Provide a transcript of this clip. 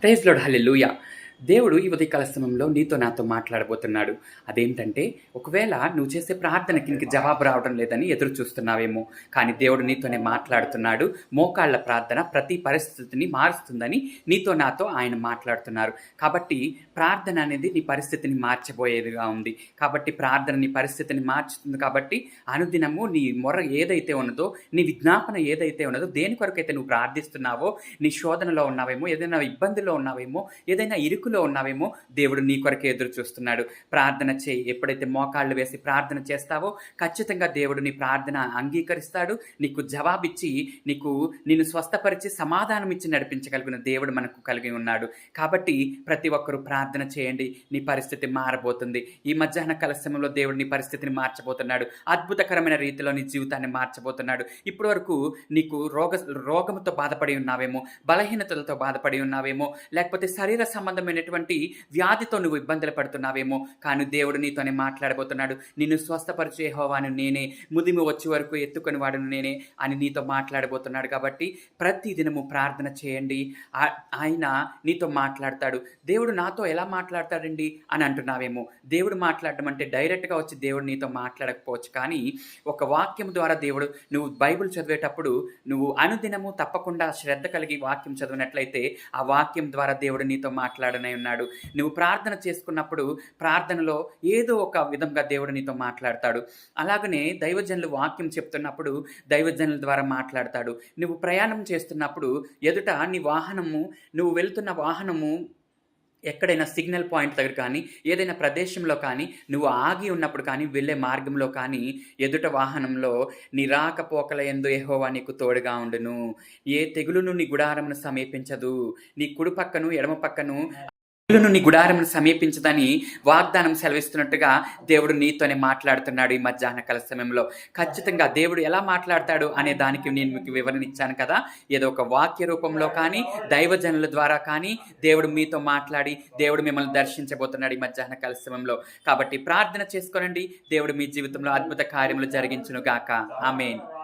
Praise lord హల్లెలూయా. దేవుడు ఈ ఉదయకాల సమయంలో నీతో నాతో మాట్లాడబోతున్నాడు. అదేంటంటే, ఒకవేళ నువ్వు చేసే ప్రార్థనకి నీకు జవాబు రావడం లేదని ఎదురు చూస్తున్నావేమో, కానీ దేవుడు నీతోనే మాట్లాడుతున్నాడు. మోకాళ్ళ ప్రార్థన ప్రతి పరిస్థితిని మారుస్తుందని నీతో నాతో ఆయన మాట్లాడుతున్నారు. కాబట్టి ప్రార్థన అనేది నీ పరిస్థితిని మార్చబోయేదిగా ఉంది. కాబట్టి ప్రార్థన నీ పరిస్థితిని మార్చుతుంది. కాబట్టి అనుదినము నీ మొర ఏదైతే ఉన్నదో, నీ విజ్ఞాపన ఏదైతే ఉన్నదో, దేని కొరకైతే నువ్వు ప్రార్థిస్తున్నావో, నీ శోధనలో ఉన్నావేమో, ఏదైనా ఇబ్బందిలో ఉన్నావేమో, ఏదైనా ఇరుకులో ఉన్నావేమో, దేవుడు నీ కొరకే ఎదురు చూస్తున్నాడు. ప్రార్థన చేయి. ఎప్పుడైతే మోకాళ్ళు వేసి ప్రార్థన చేస్తావో ఖచ్చితంగా దేవుడు నీ ప్రార్థన అంగీకరిస్తాడు. నీకు జవాబిచ్చి నిన్ను స్వస్థపరిచి సమాధానం ఇచ్చి నడిపించగలిగిన దేవుడు మనకు కలిగి ఉన్నాడు. కాబట్టి ప్రతి ఒక్కరూ ప్రార్థన చేయండి. నీ పరిస్థితి మారబోతుంది. ఈ మధ్యాహ్న కాల సమయంలో దేవుడు నీ పరిస్థితిని మార్చబోతున్నాడు. అద్భుతకరమైన రీతిలో నీ జీవితాన్ని మార్చబోతున్నాడు. ఇప్పటి వరకు నీకు రోగముతో బాధపడి ఉన్నావేమో, బలహీనతలతో బాధపడి ఉన్నావేమో, లేకపోతే శరీర సంబంధమైనటువంటి వ్యాధితో నువ్వు ఇబ్బందులు పడుతున్నావేమో, కానీ దేవుడు నీతోనే మాట్లాడబోతున్నాడు. నిన్ను స్వస్థపరిచే యెహోవాను నేనే, ముదిమి వచ్చే వరకు ఎత్తుకొని వాడును నేనే అని నీతో మాట్లాడబోతున్నాడు. కాబట్టి ప్రతి దినము ప్రార్థన చేయండి. ఆయన నీతో మాట్లాడతాడు. దేవుడు నాతో ఎలా మాట్లాడతాడండి అని అంటున్నావేమో. దేవుడు మాట్లాడడం అంటే డైరెక్ట్గా వచ్చి దేవుడు నీతో మాట్లాడకపోవచ్చు, కానీ ఒక వాక్యం ద్వారా దేవుడు, నువ్వు బైబిల్ చదివేటప్పుడు నువ్వు అనుదినము తప్పకుండా శ్రద్ధ కలిగి వాక్యం చదివినట్లయితే ఆ వాక్యం ద్వారా దేవుడు నీతో మాట్లాడనే ఉన్నాడు. నువ్వు ప్రార్థన చేసుకున్నప్పుడు ప్రార్థనలో ఏదో ఒక విధంగా దేవుడు నీతో మాట్లాడతాడు. అలాగనే దైవజనులు వాక్యం చెప్తున్నప్పుడు దైవజనుల ద్వారా మాట్లాడతాడు. నువ్వు ప్రయాణం చేస్తున్నప్పుడు ఎదుట నువ్వు వెళుతున్న వాహనము ఎక్కడైనా సిగ్నల్ పాయింట్ దగ్గర కానీ, ఏదైనా ప్రదేశంలో కానీ, నువ్వు ఆగి ఉన్నప్పుడు కానీ, వెళ్ళే మార్గంలో కానీ, ఎదుట వాహనంలో నీ రాకపోకల యందు యెహోవా నీకు తోడుగా ఉండును, ఏ తెగులును నీ గుడారమును సమీపించదు, నీ కుడి పక్కను ఎడమ పక్కను నీ గుడారమును సమీపించదని వాగ్దానం సెలవిస్తున్నట్టుగా దేవుడు నీతోనే మాట్లాడుతున్నాడు. ఈ మధ్యాహ్న కాల సమయంలో ఖచ్చితంగా దేవుడు ఎలా మాట్లాడతాడు అనే దానికి నేను మీకు వివరణ ఇచ్చాను కదా. ఏదో ఒక వాక్య రూపంలో కానీ, దైవజనుల ద్వారా కానీ దేవుడు మీతో మాట్లాడి దేవుడు మిమ్మల్ని దర్శించబోతున్నాడు ఈ మధ్యాహ్న కాల సమయంలో. కాబట్టి ప్రార్థన చేసుకోనండి. దేవుడు మీ జీవితంలో అద్భుత కార్యములు జరిగించును గాక. ఆమేన్.